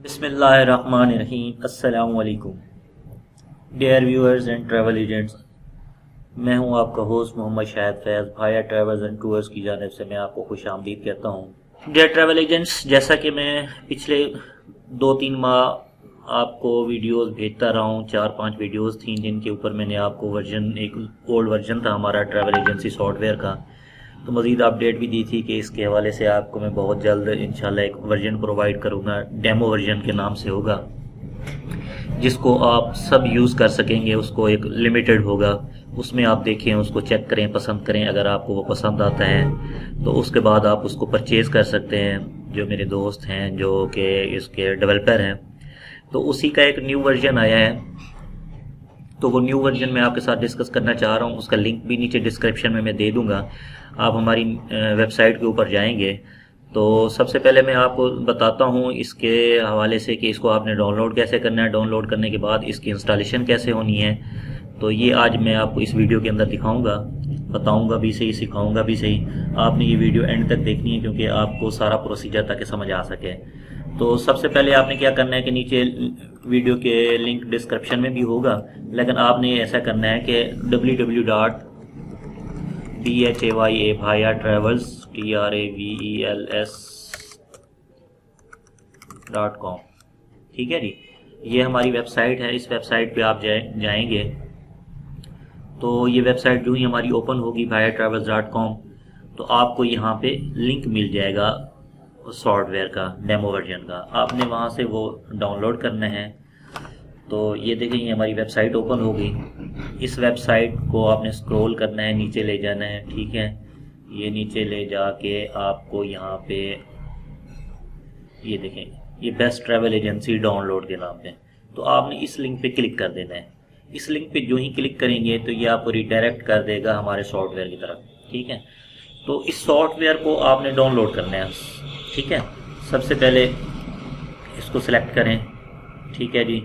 बिस्मिल्लाहिर्रहमानिर्रहीम। अस्सलामु अलैकुम dear viewers and travel agents. मैं हूं आपका host Mohammad Shahid Faiz. Bhaya travels and tours की जानिब से मैं आपको खुश आमदीद कहता हूं। डियर ट्रैवल एजेंट्स, जैसा कि मैं पिछले 2-3 माह आपको वीडियोस भेजता रहा हूं, 4-5 वीडियोस थी जिनके ऊपर मैंने आपको एक ओल्ड वर्जन था हमारा ट्रैवल एजेंसी सॉफ्टवेयर का, तो मज़ीद अपडेट भी दी थी कि इसके हवाले से आपको मैं बहुत जल्द इंशाल्लाह एक वर्जन प्रोवाइड करूँगा। डेमो वर्जन के नाम से होगा, जिसको आप सब यूज़ कर सकेंगे। उसको एक लिमिटेड होगा, उसमें आप देखें, उसको चेक करें, पसंद करें। अगर आपको वो पसंद आता है तो उसके बाद आप उसको परचेज़ कर सकते हैं। जो मेरे दोस्त हैं जो कि इसके डेवलपर हैं, तो उसी का एक न्यू वर्जन आया है, तो वो न्यू वर्जन मैं आपके साथ डिस्कस करना चाह रहा हूँ। उसका लिंक भी नीचे डिस्क्रिप्शन में मैं दे दूँगा। आप हमारी वेबसाइट के ऊपर जाएंगे तो सबसे पहले मैं आपको बताता हूँ इसके हवाले से कि इसको आपने डाउनलोड कैसे करना है। डाउनलोड करने के बाद इसकी इंस्टॉलेशन कैसे होनी है, तो ये आज मैं आपको इस वीडियो के अंदर दिखाऊंगा, बताऊंगा भी सही, सिखाऊंगा भी सही। आपने ये वीडियो एंड तक देखनी है क्योंकि आपको सारा प्रोसीजर ताकि समझ आ सके। तो सबसे पहले आपने क्या करना है कि नीचे वीडियो के लिंक डिस्क्रिप्शन में भी होगा, लेकिन आपने ऐसा करना है कि भाया ट्रैवल्स TRAVELS.com, ठीक है जी। ये हमारी वेबसाइट है। इस वेबसाइट पे आप जाएंगे तो ये वेबसाइट जो ही हमारी ओपन होगी भाया तो आपको यहाँ पे लिंक मिल जाएगा सॉफ्टवेयर का, डेमो वर्जन का। आपने वहाँ से वो डाउनलोड करना है। तो ये देखें, ये हमारी वेबसाइट ओपन हो गई। इस वेबसाइट को आपने स्क्रॉल करना है, नीचे ले जाना है, ठीक है। ये नीचे ले जाके आपको यहाँ पे ये देखें, ये बेस्ट ट्रैवल एजेंसी डाउनलोड के नाम पे, तो आपने इस लिंक पे क्लिक कर देना है। इस लिंक पे जो ही क्लिक करेंगे तो ये आपको रिडायरेक्ट कर देगा हमारे सॉफ्टवेयर की तरफ, ठीक है। तो इस सॉफ्टवेयर को आपने डाउनलोड करना है, ठीक है। सबसे पहले इसको सिलेक्ट करें, ठीक है जी।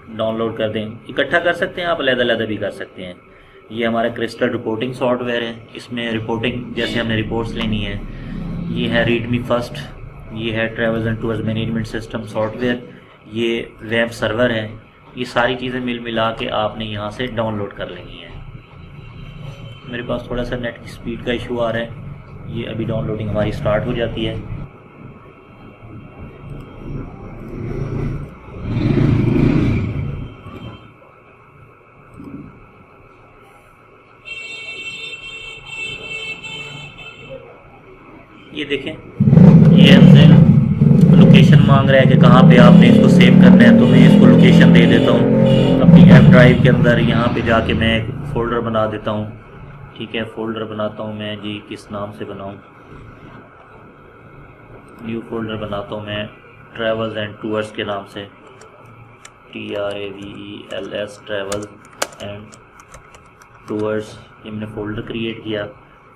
डाउनलोड कर दें, इकट्ठा कर सकते हैं आप, अलग-अलग भी कर सकते हैं। ये हमारा क्रिस्टल रिपोर्टिंग सॉफ्टवेयर है। इसमें रिपोर्टिंग जैसे हमने रिपोर्ट्स लेनी है। ये है रीडमी फर्स्ट, ये है travels and tours management system software, ये वेब सर्वर है। ये सारी चीज़ें मिला के आपने यहाँ से डाउनलोड कर लेनी है। मेरे पास थोड़ा सा नेट की स्पीड का इशू आ रहा है। ये अभी डाउनलोडिंग हमारी स्टार्ट हो जाती है। ये देखें, ये हमसे लोकेशन मांग रहा है कि कहाँ पे आपने इसको सेव करना है, तो मैं इसको लोकेशन दे देता हूँ अपनी एम ड्राइव के अंदर। यहाँ पे जाके मैं एक फ़ोल्डर बना देता हूँ, ठीक है। फ़ोल्डर बनाता हूँ मैं जी, किस नाम से बनाऊँ, न्यू फोल्डर बनाता हूँ मैं ट्रैवल्स एंड टूर्स के नाम से, TRAVELS ट्रैवल एंड टूर्स। ये मैंने फ़ोल्डर क्रिएट किया।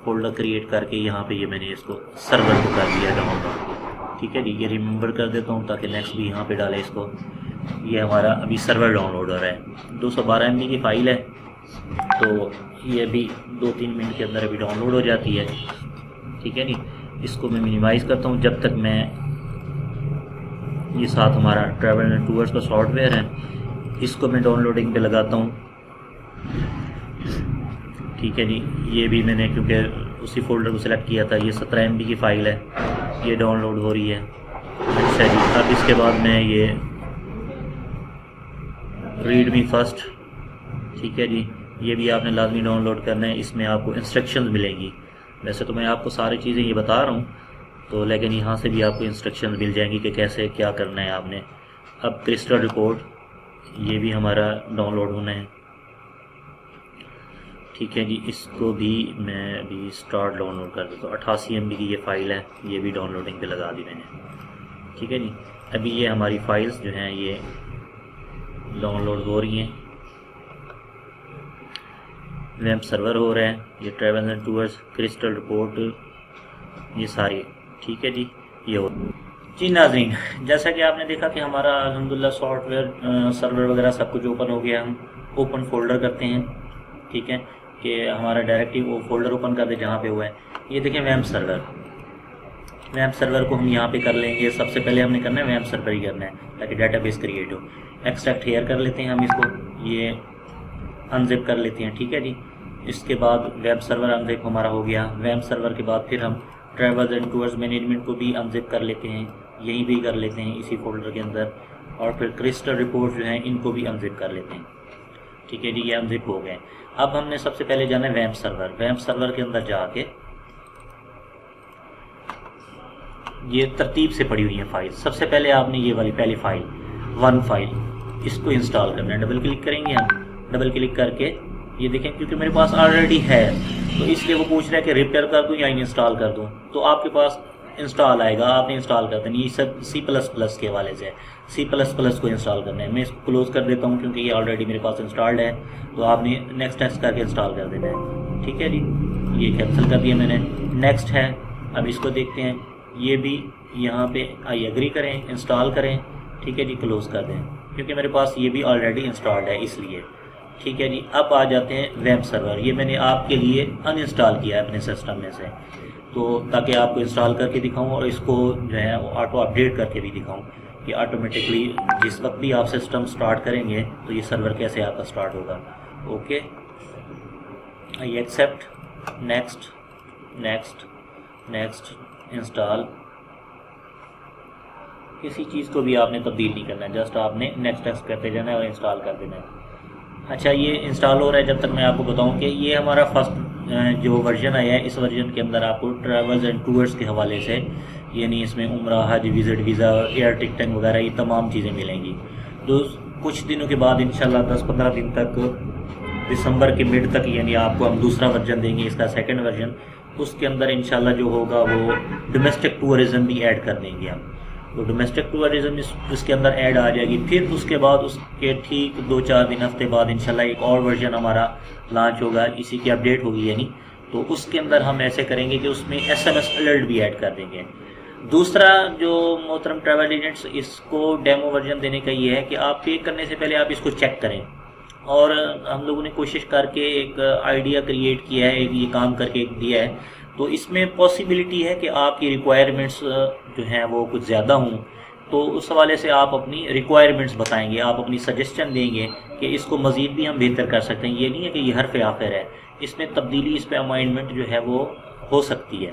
फ़ोल्डर क्रिएट करके यहाँ पे ये मैंने इसको सर्वर को कर दिया डाउनलोड, ठीक है जी। ये रिमेंबर कर देता हूँ ताकि नेक्स्ट भी यहाँ पे डाले इसको। ये हमारा अभी सर्वर डाउनलोड हो रहा है। 212 MB की फ़ाइल है, तो ये अभी 2-3 मिनट के अंदर अभी डाउनलोड हो जाती है, ठीक है जी। इसको मैं मिनिमाइज़ करता हूँ जब तक मैं ये साथ हमारा ट्रैवल एंड टूर्स का सॉफ्टवेयर है, इसको मैं डाउनलोडिंग पे लगाता हूँ, ठीक है जी। ये भी मैंने क्योंकि उसी फोल्डर को सिलेक्ट किया था। ये 17 MB की फ़ाइल है, ये डाउनलोड हो रही है। अच्छा जी, अब इसके बाद मैं ये रीडमी फर्स्ट, ठीक है जी, ये भी आपने लाजमी डाउनलोड करना है। इसमें आपको इंस्ट्रक्शंस मिलेंगी। वैसे तो मैं आपको सारी चीज़ें ये बता रहा हूँ, तो लेकिन यहाँ से भी आपको इंस्ट्रक्शंस मिल जाएंगी कि कैसे क्या करना है आपने। अब क्रिस्टल रिपोर्ट, ये भी हमारा डाउनलोड होना है, ठीक है जी। इसको भी मैं अभी स्टार्ट डाउनलोड कर देता हूँ। 88 MB की ये फ़ाइल है, ये भी डाउनलोडिंग पे लगा दी मैंने, ठीक है जी। अभी ये हमारी फ़ाइल्स जो हैं ये डाउनलोड हो रही हैं, वेब सर्वर हो रहा है, ये travel and tours, crystal report, ये सारी, ठीक है जी। ये हो जी नाज़रीन, जैसा कि आपने देखा कि हमारा अल्हम्दुलिल्लाह सॉफ्टवेयर सर्वर वगैरह सब कुछ ओपन हो गया। हम ओपन फोल्डर करते हैं, ठीक है, कि हमारा डायरेक्टली वो फोल्डर ओपन कर दे जहाँ पे हुआ है। ये देखें वेब सर्वर, वैम्प सर्वर को हम यहाँ पे कर लेंगे। सबसे पहले हमने करना है वैम्प सर्वर ही करना है ताकि डाटाबेस क्रिएट हो। एक्सट्रैक्ट हेयर कर लेते हैं हम इसको, ये अनजिप कर लेते हैं, ठीक है जी। इसके बाद वेब सर्वर अनजिप हमारा हो गया। वेब सर्वर के बाद फिर हम ट्रैवल्स एंड टूर्स मैनेजमेंट को भी अनजिप कर लेते हैं, यहीं भी कर लेते हैं इसी फोल्डर के अंदर। और फिर क्रिस्टल रिपोर्ट जो हैं इनको भी अनजिप कर लेते हैं, ठीक है जी। ये अनजिप हो गए। अब हमने सबसे पहले जाना है वैम्प सर्वर। वैम्प सर्वर के अंदर जाके ये तरतीब से पड़ी हुई है फाइल। सबसे पहले आपने ये वाली पहली फाइल 1 फाइल इसको इंस्टॉल करना है। डबल क्लिक करेंगे हम, डबल क्लिक करके ये देखें क्योंकि मेरे पास ऑलरेडी है तो इसलिए वो पूछ रहा है कि रिपेयर कर दूं या इंस्टॉल कर दूं। तो आपके पास इंस्टॉल आएगा, आपने इंस्टॉल कर देना। ये सब C++ के हवाले से C++ को इंस्टॉल करना है। मैं इसको क्लोज कर देता हूँ क्योंकि ये ऑलरेडी मेरे पास इंस्टॉल्ड है। तो आपने नेक्स्ट करके इंस्टॉल कर देना है, ठीक है जी। ये कैंसिल कर दिया मैंने, नेक्स्ट है। अब इसको देखते हैं, ये भी यहाँ पे आई एग्री करें, इंस्टॉल करें, ठीक है जी। क्लोज कर दें क्योंकि मेरे पास ये भी ऑलरेडी इंस्टॉल्ड है इसलिए, ठीक है जी। अब आ जाते हैं वेब सर्वर। ये मैंने आपके लिए अनइंस्टॉल किया है अपने सिस्टम में से, तो ताकि आपको इंस्टॉल करके दिखाऊं और इसको जो है ऑटो अपडेट करके भी दिखाऊं कि ऑटोमेटिकली जिस वक्त भी आप सिस्टम स्टार्ट करेंगे तो ये सर्वर कैसे आपका स्टार्ट होगा। Okay, I accept, next next next, install. किसी चीज़ को भी आपने तब्दील नहीं करना है, जस्ट आपने नेक्स्ट करते जाना है और इंस्टॉल कर देना है। अच्छा, ये इंस्टॉल हो रहा है। जब तक मैं आपको बताऊं कि ये हमारा फर्स्ट जो वर्जन आया है, इस वर्जन के अंदर आपको ट्रैवल्स एंड टूर्स के हवाले से यानी इसमें उम्रा, हज, विजिट वीज़ा, एयर टिकटिंग वगैरह ये तमाम चीज़ें मिलेंगी। तो कुछ दिनों के बाद इंशाल्लाह 10-15 दिन तक, दिसंबर के मिड तक यानी आपको हम दूसरा वर्जन देंगे, इसका सेकेंड वर्जन। उसके अंदर इंशाल्लाह जो होगा वो डोमेस्टिक टूरिज़म भी ऐड कर देंगे हम। तो डोमेस्टिक टूरिज़म इसके अंदर ऐड आ जाएगी। फिर उसके बाद उसके ठीक 2-4 दिन हफ्ते बाद इंशाल्लाह एक और वर्जन हमारा लॉन्च होगा, इसी की अपडेट होगी यानी। तो उसके अंदर हम ऐसे करेंगे कि उसमें SMS अलर्ट भी ऐड कर देंगे। दूसरा जो मोहतरम ट्रैवल एजेंट्स, इसको डेमो वर्जन देने का ये है कि आप पे करने से पहले आप इसको चेक करें। और हम लोगों ने कोशिश करके एक आइडिया क्रिएट किया है, ये काम करके दिया है। तो इसमें पॉसिबिलिटी है कि आपकी रिक्वायरमेंट्स जो हैं वो कुछ ज़्यादा हों, तो उस हवाले से आप अपनी रिक्वायरमेंट्स बताएंगे, आप अपनी सजेशन देंगे कि इसको मज़ीद भी हम बेहतर कर सकते हैं। ये नहीं है कि ये हरफ आखिर है, इसमें तब्दीली, इस पर अमाइंडमेंट जो है वो हो सकती है,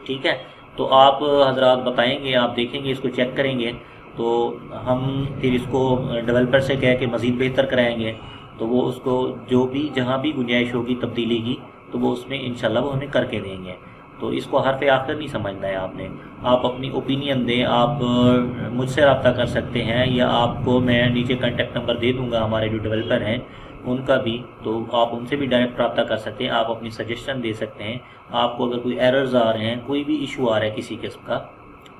ठीक है। तो आप हजरात बताएंगे, आप देखेंगे, इसको चेक करेंगे, तो हम फिर इसको डेवलपर से कह के मज़ीद बेहतर कराएँगे। तो वो उसको जो भी जहाँ भी गुंजाइश होगी तब्दीली की, तो वो उसमें इंशाल्लाह वो हमें करके देंगे। तो इसको हरफ आखिर नहीं समझना है आपने। आप अपनी ओपिनियन दें, आप मुझसे रब्ता कर सकते हैं या आपको मैं नीचे कांटेक्ट नंबर दे दूंगा हमारे जो डेवलपर हैं उनका भी, तो आप उनसे भी डायरेक्ट रब्ता कर सकते हैं। आप अपनी सजेशन दे सकते हैं। आपको अगर कोई एरर्स आ रहे हैं, कोई भी इशू आ रहा है किसी किस्म का,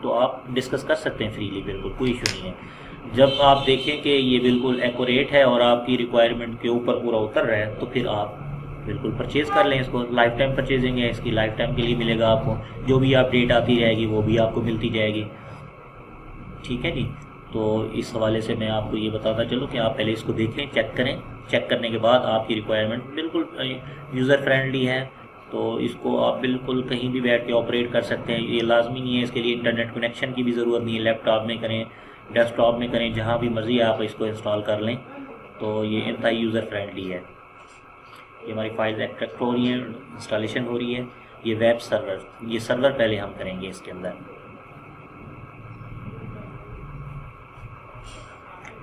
तो आप डिस्कस कर सकते हैं फ्रीली, बिल्कुल कोई इशू नहीं है। जब आप देखें कि ये बिल्कुल एक्यूरेट है और आपकी रिक्वायरमेंट के ऊपर पूरा उतर रहा है, तो फिर आप बिल्कुल परचेज़ कर लें इसको। लाइफ टाइम परचेजिंग है इसकी, लाइफ टाइम के लिए मिलेगा आपको। जो भी अपडेट आती रहेगी वो भी आपको मिलती जाएगी, ठीक है जी। तो इस हवाले से मैं आपको ये बताता चलूँ कि आप पहले इसको देखें, चेक करें। चेक करने के बाद आपकी रिक्वायरमेंट बिल्कुल यूज़र फ्रेंडली है, तो इसको आप बिल्कुल कहीं भी बैठ के ऑपरेट कर सकते हैं। ये लाजमी नहीं है, इसके लिए इंटरनेट कनेक्शन की भी ज़रूरत नहीं है। लैपटॉप में करें, डेस्कटॉप में करें, जहाँ भी मर्ज़ी आप इसको इंस्टॉल कर लें। तो ये इंतहाई यूज़र फ्रेंडली है। ये हमारी फाइल एक्सट्रैक्ट हो रही है, इंस्टॉलेशन हो रही है। ये वेब सर्वर, ये सर्वर पहले हम करेंगे इसके अंदर।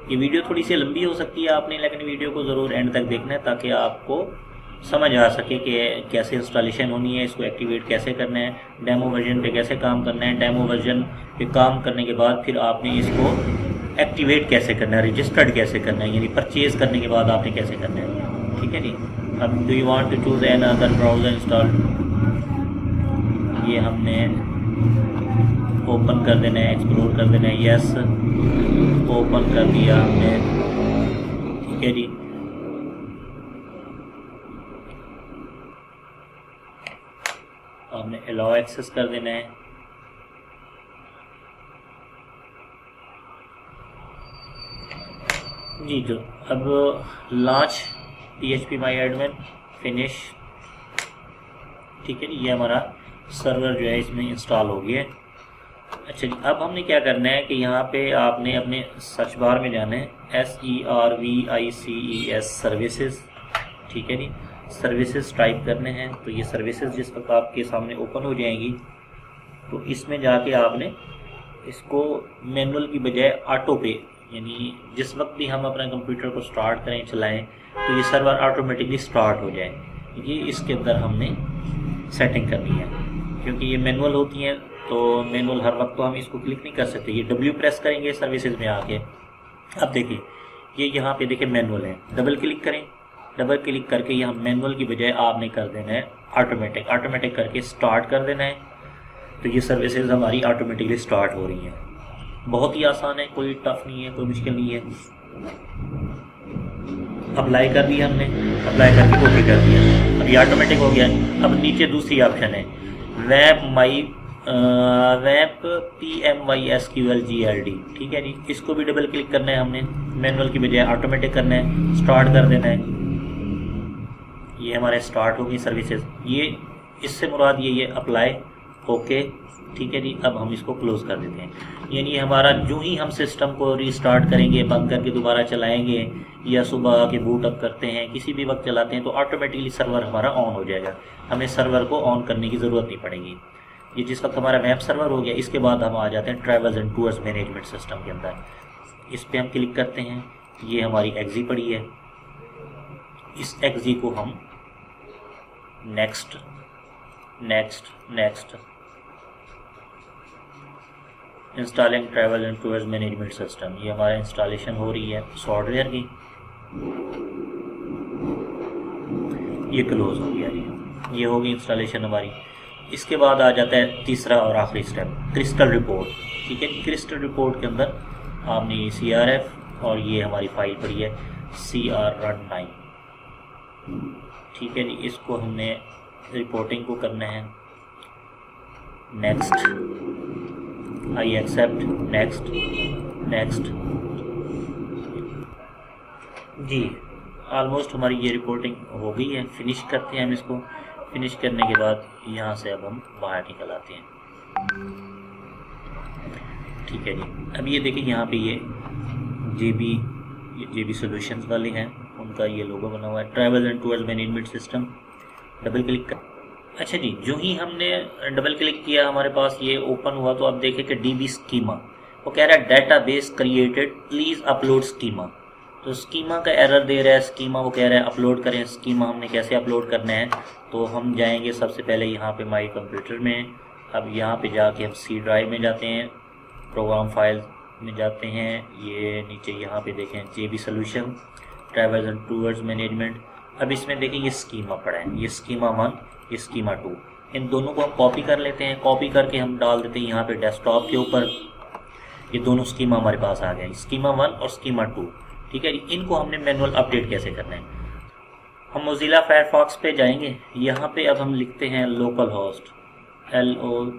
ये वीडियो थोड़ी सी लंबी हो सकती है आपने, लेकिन वीडियो को ज़रूर एंड तक देखना है ताकि आपको समझ आ सके कि कैसे इंस्टॉलेशन होनी है, इसको एक्टिवेट कैसे करना है, डेमो वर्जन पे कैसे काम करना है। डेमो वर्जन पे काम करने के बाद फिर आपने इसको एक्टिवेट कैसे करना है, रजिस्टर्ड कैसे करना है, यानी परचेज़ करने के बाद आपने कैसे करना है, ठीक है जी। अब do you want to choose another browser install, ये हमने ओपन कर देना है, एक्सप्लोर कर देना है। यस, ओपन कर दिया हमने, ठीक है जी। हमने अलाउ एक्सेस कर देना है। जी जो अब लॉन्च PHP माई एडमिन फिनिश, ठीक है जी। ये हमारा सर्वर जो है इसमें इंस्टॉल हो गया है। अच्छा जी, अब हमने क्या करना है कि यहाँ पे आपने अपने सर्च बार में जाना है SERVICES सर्विसेज, ठीक है जी। सर्विसेज टाइप करने हैं, तो ये सर्विसेज जिस वक्त आपके सामने ओपन हो जाएंगी तो इसमें जाके आपने इसको मैनुअल की बजाय ऑटो पे, यानी जिस वक्त भी हम अपना कंप्यूटर को स्टार्ट करें चलाएं तो ये सर्वर ऑटोमेटिकली स्टार्ट हो जाए, ये इसके अंदर हमने सेटिंग करनी है। क्योंकि ये मैनुअल होती हैं तो मैनुअल हर वक्त तो हम इसको क्लिक नहीं कर सकते, ये W प्रेस करेंगे सर्विसेज में आके। अब देखिए ये यहाँ पे देखिए मैनुअल है, डबल क्लिक करें, डबल क्लिक करके यहाँ मैनुअल की बजाय आपने कर देना है ऑटोमेटिक, ऑटोमेटिक करके स्टार्ट कर देना है, तो ये सर्विसेज हमारी ऑटोमेटिकली स्टार्ट हो रही हैं। बहुत ही आसान है, कोई टफ नहीं है, कोई मुश्किल नहीं है। अप्लाई कर दिया हमने, अप्लाई करके ओके कर दिया, अब ये ऑटोमेटिक हो गया। अब नीचे दूसरी ऑप्शन है वेब PMYSQLGLD, ठीक है जी। इसको भी डबल क्लिक करना है हमने, मैनुअल की बजाय ऑटोमेटिक करना है, स्टार्ट कर देना है। ये हमारे स्टार्ट होगी सर्विसेज, ये इससे मुराद ये अप्लाई ओके, ठीक है जी। अब हम इसको क्लोज कर देते हैं, यानी हमारा जो ही हम सिस्टम को रीस्टार्ट करेंगे, बंद करके दोबारा चलाएंगे या सुबह आके बूट अप करते हैं, किसी भी वक्त चलाते हैं तो ऑटोमेटिकली सर्वर हमारा ऑन हो जाएगा, हमें सर्वर को ऑन करने की ज़रूरत नहीं पड़ेगी। ये जिस वक्त हमारा वेब सर्वर हो गया, इसके बाद हम आ जाते हैं travels and tours management system के अंदर। इस पर हम क्लिक करते हैं, ये हमारी एक्जी पड़ी है, इस एक्जी को हम next next next installing travel and tours management system, ये हमारा इंस्टॉलेशन हो रही है सॉफ्टवेयर की, ये क्लोज हो गया जी, ये होगी इंस्टॉलेशन हमारी। इसके बाद आ जाता है तीसरा और आखिरी स्टेप, क्रिस्टल रिपोर्ट, ठीक है। क्रिस्टल रिपोर्ट के अंदर आपने ये CRF और ये हमारी फाइल पड़ी है CR9, ठीक है जी। इसको हमने रिपोर्टिंग को करना है, next, I accept, next next जी। ऑलमोस्ट हमारी ये रिपोर्टिंग हो गई है, फिनिश करते हैं हम इसको। फिनिश करने के बाद यहाँ से अब हम बाहर निकल आते हैं, ठीक है जी। अब ये देखिए यहाँ पे ये JB सॉल्यूशंस वाले हैं, उनका ये लोगो बना हुआ है, travel and tours management system. Double click कर, अच्छा जी, जो ही हमने डबल क्लिक किया हमारे पास ये ओपन हुआ, तो अब देखें कि DB स्कीमा, वो कह रहा है database created please upload schema, तो स्कीमा का एरर दे रहा है। स्कीमा वो कह रहा है अपलोड करें, स्कीमा हमने कैसे अपलोड करना है, तो हम जाएंगे सबसे पहले यहाँ पे माई कंप्यूटर में। अब यहाँ पे जाके हम C ड्राइव में जाते हैं, प्रोग्राम फाइल में जाते हैं, ये नीचे यहाँ पे देखें JB solution travels and tours management. अब इसमें देखें ये स्कीमा पड़ा है, ये स्कीमा 1, ये स्कीमा 2, इन दोनों को हम कॉपी कर लेते हैं। कॉपी करके हम डाल देते हैं यहाँ पे डेस्कटॉप के ऊपर, ये दोनों स्कीमा हमारे पास आ गए, स्कीमा 1 और स्कीमा 2, ठीक है जी। इनको हमने मैनुअल अपडेट कैसे करना है, हम मोज़िला फायरफॉक्स पे जाएंगे, यहाँ पे अब हम लिखते हैं लोकल होस्ट, LO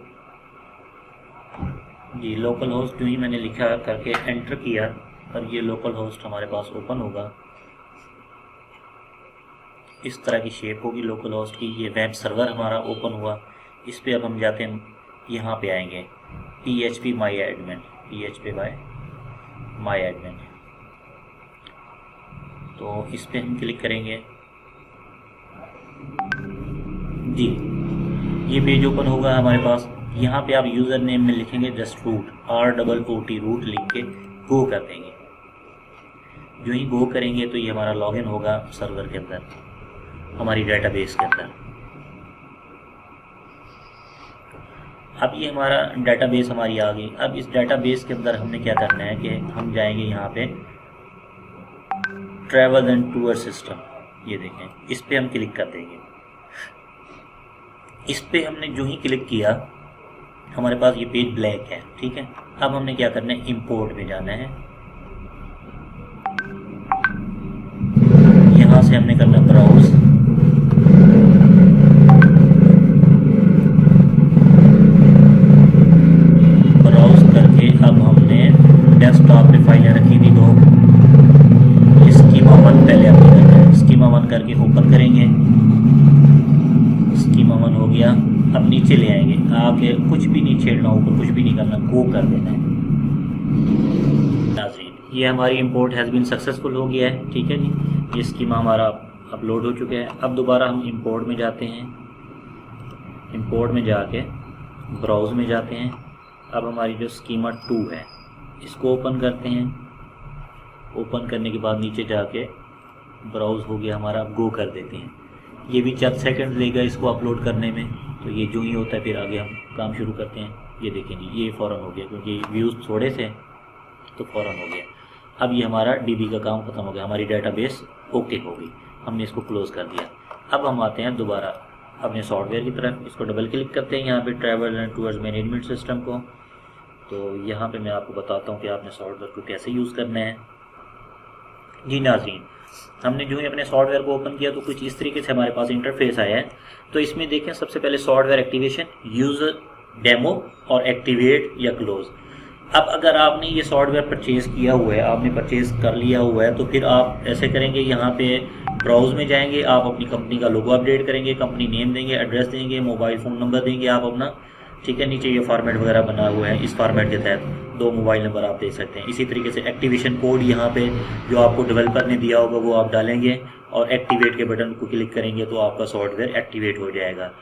जी, लोकल होस्ट। जो ही मैंने लिखा करके एंटर किया, और ये लोकल होस्ट हमारे पास ओपन होगा, इस तरह की शेप होगी लोकल होस्ट की। ये वेब सर्वर हमारा ओपन हुआ, इस पे अब हम जाते हैं, यहाँ पे आएंगे PHP my admin, PHP by my admin, तो इस पे हम क्लिक करेंगे जी, ये पेज ओपन होगा हमारे पास। यहाँ पे आप यूज़र नेम में लिखेंगे जस्ट रूट, ROOT रूट लिख के गो कर देंगे। जो ही गो करेंगे तो ये हमारा लॉगिन होगा सर्वर के अंदर, हमारी डेटाबेस के अंदर। अब ये हमारा डेटाबेस हमारी आ गई। अब इस डेटाबेस के अंदर हमने क्या करना है कि हम जाएंगे यहाँ पे ट्रैवल एंड टूर सिस्टम, ये देखें, इस पे हम क्लिक कर देंगे। इस पे हमने जो ही क्लिक किया हमारे पास ये पेज ब्लैक है, ठीक है। अब हमने क्या करना है, इंपोर्ट में जाना है, यहाँ से हमने करना ब्राउज, करके अब हमने डेस्कटॉप पे फाइलें रखी थी 2, स्कीमा 1 पहले हमने करना है, स्कीमा 1 करके ओपन करेंगे, स्कीमा 1 हो गया। अब नीचे ले आएंगे, आप आके कुछ भी नहीं छेड़ना, ऊपर कुछ भी नहीं करना, गो कर देना है। नाज़रीन, ये हमारी इंपोर्ट हैज़ बीन सक्सेसफुल हो गया है, ठीक है जी। ये स्कीमा हमारा अपलोड हो चुका है। अब दोबारा हम इंपोर्ट में जाते हैं, इंपोर्ट में जाके ब्राउज़ में जाते हैं। अब हमारी जो स्कीमा 2 है इसको ओपन करते हैं। ओपन करने के बाद नीचे जाके ब्राउज़ हो गया हमारा, अब गो कर देते हैं। ये भी चंद सेकंड लेगा इसको अपलोड करने में, तो ये जो ही होता है फिर आगे हम काम शुरू करते हैं। ये देखें जी, ये फ़ौरन हो गया क्योंकि व्यूज़ थोड़े से तो फ़ौरन हो गया। अब ये हमारा डीबी का काम ख़त्म हो गया, हमारी डेटाबेस ओके हो गई, हमने इसको क्लोज़ कर दिया। अब हम आते हैं दोबारा अपने सॉफ्टवेयर की तरफ। इसको डबल क्लिक करते हैं यहाँ पे travel and tours management system को। तो यहाँ पे मैं आपको बताता हूँ कि आपने सॉफ्टवेयर को कैसे यूज़ करना है। जी नाज़रीन, हमने जो ही अपने सॉफ्टवेयर को ओपन किया तो कुछ इस तरीके से हमारे पास इंटरफेस आया है। तो इसमें देखें, सबसे पहले सॉफ्टवेयर एक्टिवेशन, यूज़र डेमो और एक्टिवेट या क्लोज़। अब अगर आपने ये सॉफ्टवेयर परचेज़ किया हुआ है, आपने परचेज़ कर लिया हुआ है, तो फिर आप ऐसे करेंगे, यहाँ पे ब्राउज़ में जाएंगे, आप अपनी कंपनी का लोगो अपडेट करेंगे, कंपनी नेम देंगे, एड्रेस देंगे, मोबाइल फ़ोन नंबर देंगे आप अपना, ठीक है। नीचे ये फॉर्मेट वगैरह बना हुआ है, इस फॉर्मेट के तहत 2 मोबाइल नंबर आप दे सकते हैं। इसी तरीके से एक्टिवेशन कोड यहाँ पे जो आपको डेवलपर ने दिया होगा वो आप डालेंगे और एक्टिवेट के बटन को क्लिक करेंगे तो आपका सॉफ्टवेयर एक्टिवेट हो जाएगा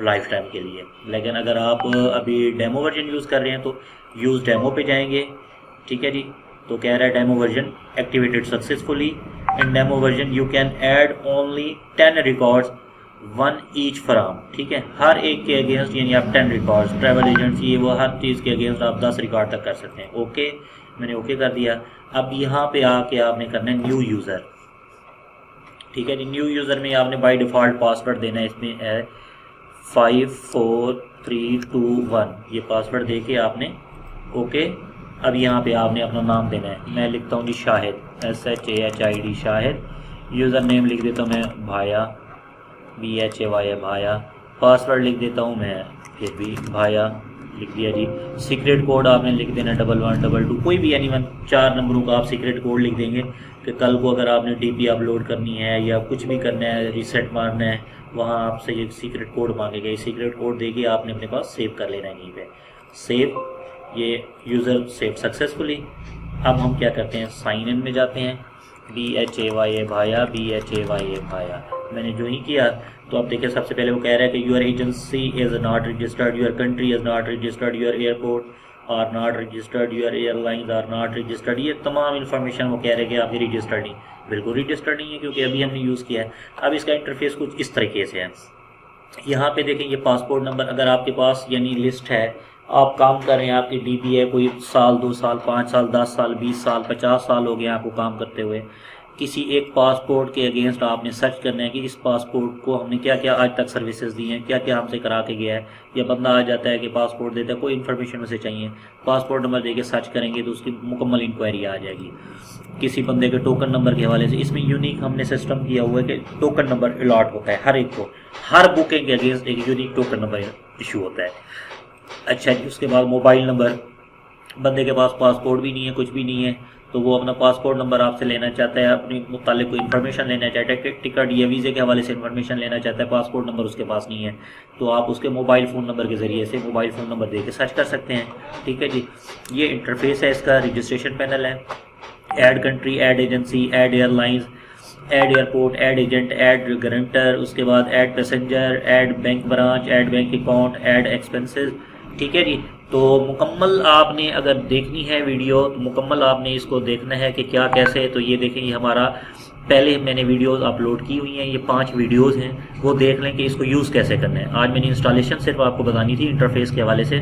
लाइफ टाइम के लिए। लेकिन अगर आप अभी डेमो वर्जन यूज़ कर रहे हैं तो यूज़ डेमो पे जाएंगे, ठीक है जी। तो कह रहा है demo version activated successfully. In demo version you can add only 10 records, 1 each from, ठीक है। हर एक के अगेंस्ट, यानी आप 10 रिकॉर्ड्स, ट्रैवल एजेंसी ये वो हर चीज़ के अगेंस्ट आप 10 रिकॉर्ड तक कर सकते हैं। ओके, मैंने ओके कर दिया। अब यहाँ पे आके आपने करना है न्यू यूज़र, ठीक है जी। न्यू यूज़र में आपने बाय डिफ़ॉल्ट पासवर्ड देना है, इसमें है 54321, ये पासवर्ड दे के आपने ओके। अब यहाँ पे आपने अपना नाम देना है। मैं लिखता हूँ जी Shahid, SHAHID Shahid. User name लिख देता हूँ मैं भाया, BHAYA भाया। पासवर्ड लिख देता हूँ मैं फिर भी भाया, लिख दिया जी। सीक्रेट कोड आपने लिख देना 1122, कोई भी यानी 4 नंबरों का आप सीक्रेट कोड लिख देंगे कि कल को अगर आपने DP अपलोड करनी है या कुछ भी करना है, रीसेट मारना है, वहाँ आपसे ये सीक्रेट कोड मांगेगा। ये सीक्रेट कोड देके आपने अपने पास सेव कर लेना है यहीं पे। सेव, ये यूज़र सेव सक्सेसफुली। अब हम क्या करते हैं, साइन इन में जाते हैं, BHAYA भाया, BHAYA भाया। मैंने जो ही किया तो आप देखिए सबसे पहले वो कह रहा है कि your agency is not registered, your country is not registered, your airport are not registered, your airlines are not registered. ये तमाम इन्फॉर्मेशन वो कह रहे हैं कि आपकी रजिस्टर्ड नहीं, बिल्कुल रजिस्टर्ड नहीं है क्योंकि अभी हमने यूज़ किया है। अब इसका इंटरफेस कुछ इस तरीके से है। यहाँ पे देखें ये पासपोर्ट नंबर, अगर आपके पास यानी लिस्ट है, आप काम कर रहे हैं, आपकी DP है, कोई साल 2 साल 5 साल 10 साल 20 साल 50 साल हो गए आपको काम करते हुए, किसी एक पासपोर्ट के अगेंस्ट आपने सर्च करना है कि इस पासपोर्ट को हमने क्या क्या आज तक सर्विसेज दी हैं, क्या क्या हमसे करा के गया है। या बंदा आ जाता है कि पासपोर्ट देता है, कोई इन्फॉर्मेशन उसे चाहिए, पासपोर्ट नंबर देके सर्च करेंगे तो उसकी मुकम्मल इंक्वायरी आ जाएगी। किसी बंदे के टोकन नंबर के हवाले से, इसमें यूनिक हमने सिस्टम किया हुआ है कि टोकन नंबर अलॉट होता है हर एक को, हर बुकिंग के अगेंस्ट एक यूनिक टोकन नंबर इशू होता है। अच्छा जी, उसके बाद मोबाइल नंबर, बंदे के पास पासपोर्ट भी नहीं है, कुछ भी नहीं है, तो वो अपना पासपोर्ट नंबर आपसे लेना चाहता है, अपनी मुतालिक कोई इन्फॉर्मेशन लेना चाहता है, टिकट या वीज़े के हवाले से इन्फॉर्मेशन लेना चाहता है, पासपोर्ट नंबर उसके पास नहीं है, तो आप उसके मोबाइल फ़ोन नंबर के ज़रिए से मोबाइल फ़ोन नंबर दे के सर्च कर सकते हैं, ठीक है जी। ये इंटरफेस है इसका। रजिस्ट्रेशन पैनल है, add country, ad agency, add airlines, add airport, add agent, add guarantor, उसके बाद add passenger, add bank branch, add bank account, add expenses, ठीक है जी। तो मुकम्मल आपने अगर देखनी है वीडियो तो मुकम्मल आपने इसको देखना है कि क्या कैसे है। तो ये देखें, ये हमारा पहले मैंने वीडियोस अपलोड की हुई हैं, ये 5 वीडियोस हैं, वो देख लें कि इसको यूज़ कैसे करना है। आज मैंने इंस्टॉलेशन सिर्फ आपको बतानी थी इंटरफेस के हवाले से।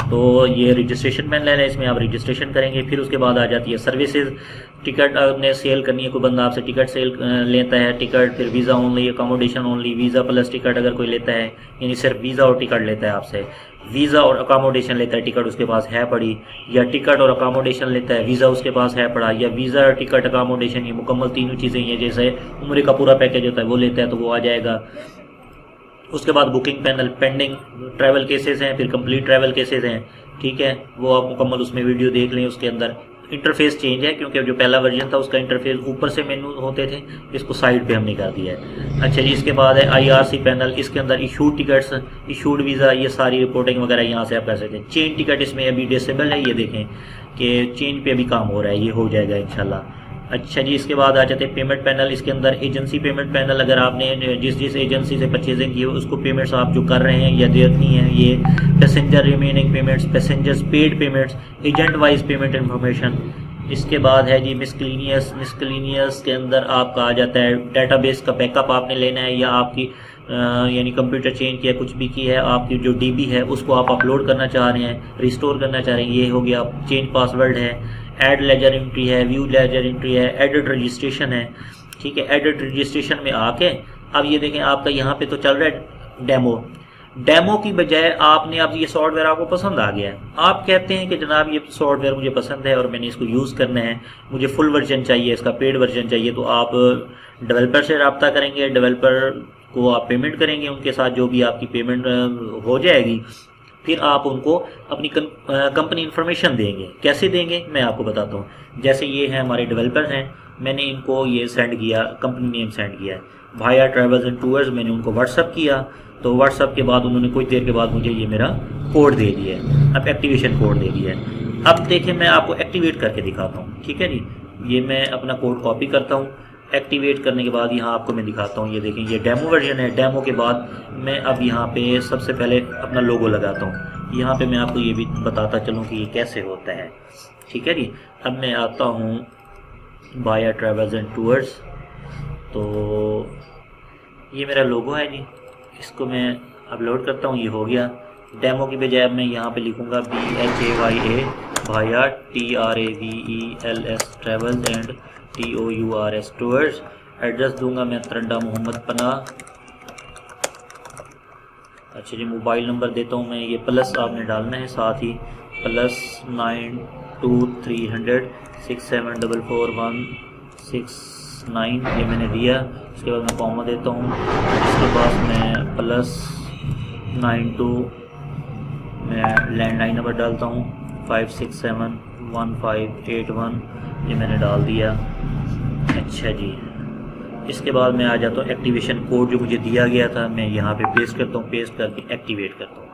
तो ये रजिस्ट्रेशन पैनल है, इसमें आप रजिस्ट्रेशन करेंगे, फिर उसके बाद आ जाती है सर्विसेज। टिकट आपने सेल करनी है, कोई बंदा आपसे टिकट सेल लेता है, टिकट, फिर visa only, accommodation only, visa plus ticket अगर कोई लेता है, यानी सिर्फ वीज़ा और टिकट लेता है आपसे, वीज़ा और अकोमोडेशन लेता है, टिकट उसके पास है पड़ी, या टिकट और अकोमोडेशन लेता है, वीज़ा उसके पास है पड़ा, या वीज़ा टिकट अकोमोडेशन, ये मुकम्मल तीनों चीज़ें हैं, जैसे उम्र का पूरा पैकेज होता है वो लेता है तो वो आ जाएगा। उसके बाद booking panel, pending travel cases हैं, फिर कंप्लीट ट्रैवल केसेस हैं, ठीक है, वो आप मुकम्मल उसमें वीडियो देख लें। उसके अंदर इंटरफेस चेंज है, क्योंकि जो पहला वर्जन था उसका इंटरफेस ऊपर से मेनू होते थे, इसको साइड पे हमने कर दिया है। अच्छा जी, इसके बाद है IRC पैनल, इसके अंदर इशूड टिकट्स, इशूड वीज़ा, ये सारी रिपोर्टिंग वगैरह यहाँ से आप कर सकते हैं। चेंज टिकट इसमें अभी डिसेबल है, ये देखें कि चेंज पे अभी काम हो रहा है, ये हो जाएगा इंशाल्लाह। अच्छा जी, इसके बाद आ जाते हैं पेमेंट पैनल। इसके अंदर एजेंसी पेमेंट पैनल, अगर आपने जिस एजेंसी से परचेजिंग की है उसको पेमेंट्स आप जो कर रहे हैं या देखनी है, ये passenger remaining payments, passengers paid payments, agent wise payment information. इसके बाद है जी मिसक्लीनियस। मिसक्लीनियस के अंदर आपका आ जाता है डेटाबेस का बैकअप आपने लेना है, या आपकी यानी कंप्यूटर चेंज किया, कुछ भी की है, आपकी जो DB है उसको आप अपलोड करना चाह रहे हैं, रिस्टोर करना चाह रहे हैं, ये हो गया। चेंज पासवर्ड है, ऐड लेजर एंट्री है, व्यू लेजर एंट्री है, एडिट रजिस्ट्रेशन है। ठीक है, एडिट रजिस्ट्रेशन में आके अब ये देखें आपका यहाँ पे तो चल रहा है डेमो की बजाय आपने, अब ये सॉफ्टवेयर आपको पसंद आ गया है, आप कहते हैं कि जनाब ये सॉफ्टवेयर मुझे पसंद है और मैंने इसको यूज़ करना है, मुझे फुल वर्जन चाहिए, इसका पेड वर्जन चाहिए, तो आप डेवलपर से रब्ता करेंगे, डेवलपर को आप पेमेंट करेंगे, उनके साथ जो भी आपकी पेमेंट हो जाएगी, फिर आप उनको अपनी कंपनी इन्फॉर्मेशन देंगे। कैसे देंगे मैं आपको बताता हूँ। जैसे ये हैं हमारे डेवलपर्स हैं, मैंने इनको ये सेंड किया, कंपनी नेम सेंड किया है भाया ट्रैवल्स एंड टूर्स, मैंने उनको व्हाट्सअप किया, तो व्हाट्सअप के बाद उन्होंने कुछ देर के बाद मुझे ये मेरा कोड दे दिया है, अब एक्टिवेशन कोड दे दिया है। अब देखिए मैं आपको एक्टिवेट करके दिखाता हूँ। ठीक है जी, ये मैं अपना कोड कॉपी करता हूँ, एक्टिवेट करने के बाद यहाँ आपको मैं दिखाता हूँ। ये देखें ये डेमो वर्जन है। डेमो के बाद मैं अब यहाँ पे सबसे पहले अपना लोगो लगाता हूँ। यहाँ पे मैं आपको ये भी बताता चलूँ कि ये कैसे होता है। ठीक है जी, अब मैं आता हूँ भाया ट्रैवल्स एंड टूर्स, तो ये मेरा लोगो है जी, इसको मैं अपलोड करता हूँ, ये हो गया। डेमो की बजाय मैं यहाँ पे लिखूँगा BHAYA Bhaya TRAVELS travels and TOURS tours. Address दूंगा मैं तरंडा मोहम्मद पनाह। अच्छा जी, मोबाइल नंबर देता हूँ मैं, ये प्लस आपने डालना है, साथ ही +923006744169 ये मैंने दिया। इसके बाद मैं कॉमा देता हूँ, इसके बाद मैं +92 मैं लैंडलाइन नंबर डालता हूँ 5671581, ये मैंने डाल दिया। अच्छा जी, इसके बाद मैं आ जाता हूँ एक्टिवेशन कोड जो मुझे दिया गया था, मैं यहाँ पे पेस्ट करता हूँ, पेस्ट करके एक्टिवेट करता हूँ।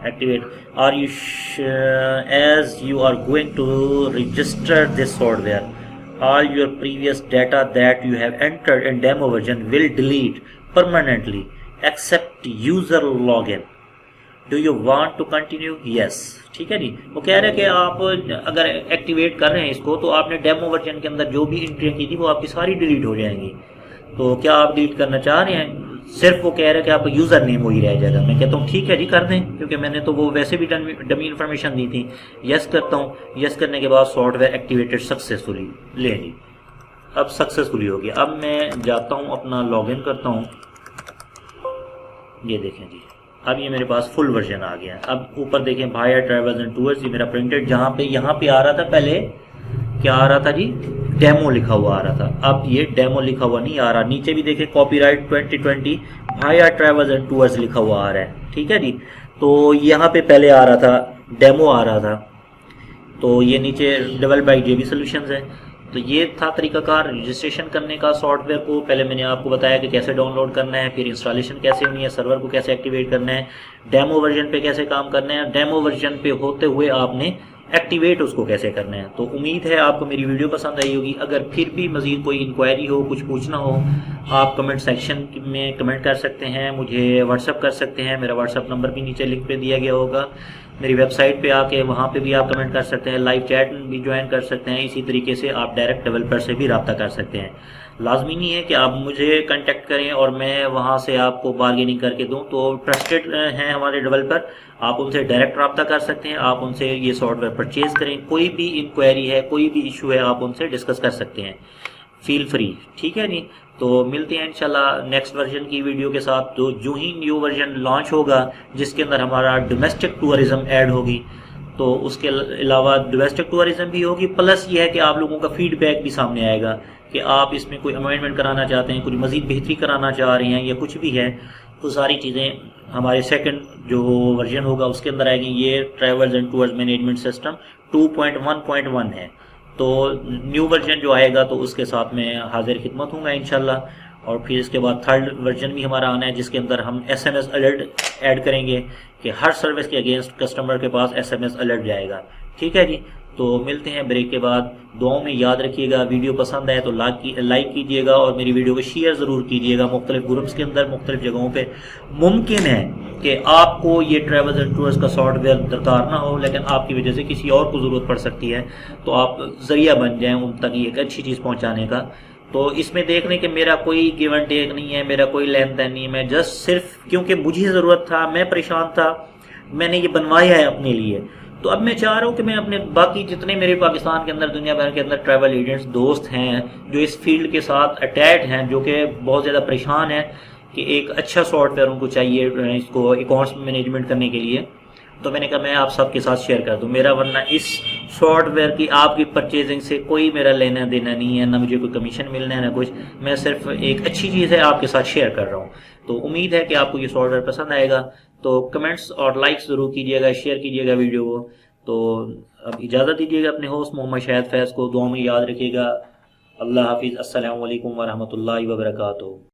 Activate are you as you are going to register this software, all your previous data that you have entered in demo version will delete permanently except user login. Do you want to continue? Yes. ठीक है जी, वो कह रहे हैं कि आप अगर activate कर रहे हैं इसको, तो आपने डेमो वर्जन के अंदर जो भी एंट्री की थी वो आपकी सारी डिलीट हो जाएंगी। तो क्या आप डिलीट करना चाह रहे हैं? सिर्फ वो कह रहे हैं कि आपका यूज़र नेम वही रह जाएगा। मैं कहता हूँ ठीक है जी, कर दें, क्योंकि मैंने तो वो वैसे भी डमी इन्फॉर्मेशन दी थी। यस करता हूँ, यस करने के बाद सॉफ्टवेयर एक्टिवेटेड सक्सेसफुली, ले जी अब सक्सेसफुली हो गया। अब मैं जाता हूँ अपना लॉगिन करता हूँ, ये देखें जी, अब ये मेरे पास फुल वर्जन आ गया। अब ऊपर देखें भाया ट्रैवल्स एंड टूर्स, ये मेरा प्रिंटेड, जहाँ पे यहाँ पे आ रहा था पहले क्या आ रहा था जी, डेमो लिखा हुआ आ रहा था, अब ये डेमो लिखा हुआ नहीं आ रहा। नीचे भी देखें copyright 2020 Bhaya travels and tours लिखा हुआ आ रहा है। ठीक है जी, तो यहाँ पे पहले आ रहा था डेमो आ रहा था, तो ये नीचे डेवलप्ड बाय JB सॉल्यूशंस है। तो ये था तरीकाकार रजिस्ट्रेशन करने का सॉफ्टवेयर को। पहले मैंने आपको बताया कि कैसे डाउनलोड करना है, फिर इंस्टॉलेशन कैसे होनी है, सर्वर को कैसे एक्टिवेट करना है, डेमो वर्जन पे कैसे काम करना है, डेमो वर्जन पे होते हुए आपने एक्टिवेट उसको कैसे करना है। तो उम्मीद है आपको मेरी वीडियो पसंद आई होगी। अगर फिर भी मज़ीद कोई इंक्वायरी हो, कुछ पूछना हो, आप कमेंट सेक्शन में कमेंट कर सकते हैं, मुझे व्हाट्सअप कर सकते हैं। मेरा व्हाट्सअप नंबर भी नीचे लिंक पे दिया गया होगा। मेरी वेबसाइट पे आके वहाँ पे भी आप कमेंट कर सकते हैं, लाइव चैट भी ज्वाइन कर सकते हैं। इसी तरीके से आप डायरेक्ट डेवलपर से भी रब्ता कर सकते हैं। लाजमी नहीं है कि आप मुझे कांटेक्ट करें और मैं वहाँ से आपको बार्गेनिंग करके दूं। तो ट्रस्टेड हैं हमारे डेवलपर, आप उनसे डायरेक्ट रब्ता कर सकते हैं, आप उनसे ये सॉफ्टवेयर परचेज करें। कोई भी इंक्वायरी है, कोई भी इशू है, आप उनसे डिस्कस कर सकते हैं, फील फ्री। ठीक है जी, तो मिलते हैं इंशाल्लाह नेक्स्ट वर्जन की वीडियो के साथ। तो जो ही न्यू वर्जन लॉन्च होगा जिसके अंदर हमारा डोमेस्टिक टूरिज्म ऐड होगी, तो उसके अलावा डोमेस्टिक टूरिज्म भी होगी, प्लस ये है कि आप लोगों का फीडबैक भी सामने आएगा कि आप इसमें कोई अमेंडमेंट कराना चाहते हैं, कुछ मज़ीद बेहतरी कराना चाह रहे हैं या कुछ भी है, तो सारी चीज़ें हमारे सेकंड जो वर्जन होगा उसके अंदर आएगी। ये travels and tours management system 2.1.1 है। तो न्यू वर्जन जो आएगा तो उसके साथ में हाजिर खिदमत हूँगा इंशाल्लाह। और फिर इसके बाद थर्ड वर्जन भी हमारा आना है, जिसके अंदर हम SMS अलर्ट ऐड करेंगे कि हर सर्विस के अगेंस्ट कस्टमर के पास SMS अलर्ट जाएगा। ठीक है जी, तो मिलते हैं ब्रेक के बाद। दुआओं में याद रखिएगा, वीडियो पसंद आए तो लाइक कीजिएगा और मेरी वीडियो को शेयर ज़रूर कीजिएगा मुख्तलिफ ग्रुप्स के अंदर, मुख्तलिफ जगहों पे। मुमकिन है कि आपको ये ट्रैवल्स एंड टूर्स का सॉफ्टवेयर दरकार ना हो, लेकिन आपकी वजह से किसी और को ज़रूरत पड़ सकती है, तो आप ज़रिया बन जाएँ उन तक एक अच्छी चीज़ पहुँचाने का। तो इसमें देखने के मेरा कोई गिव एंड टेक नहीं है, मेरा कोई लेन देन नहीं है, मैं जस्ट सिर्फ क्योंकि मुझे ज़रूरत था, मैं परेशान था, मैंने ये बनवाया है अपने लिए। तो अब मैं चाह रहा हूँ कि मैं अपने बाकी जितने मेरे पाकिस्तान के अंदर, दुनिया भर के अंदर ट्रैवल एजेंट्स दोस्त हैं जो इस फील्ड के साथ अटैच हैं, जो कि बहुत ज़्यादा परेशान हैं कि एक अच्छा सॉफ्टवेयर उनको चाहिए इसको अकाउंट्स मैनेजमेंट करने के लिए, तो मैंने कहा मैं आप सबके साथ शेयर कर दूं मेरा। वरना इस सॉफ्टवेयर की आपकी परचेजिंग से कोई मेरा लेना देना नहीं है, ना मुझे कोई कमीशन मिलना है ना कुछ, मैं सिर्फ एक अच्छी चीज़ है आपके साथ शेयर कर रहा हूँ। तो उम्मीद है कि आपको ये सॉफ्टवेयर पसंद आएगा। तो कमेंट्स और लाइक्स ज़रूर कीजिएगा, शेयर कीजिएगा वीडियो को। तो अब इजाज़त दीजिएगा अपने होस्ट मोहम्मद शाहिद फैज़ को, दुआ में याद रखिएगा। अल्लाह हाफिज़। अस्सलामु अलैकुम वरहमतुल्लाहि वबरकातुहू।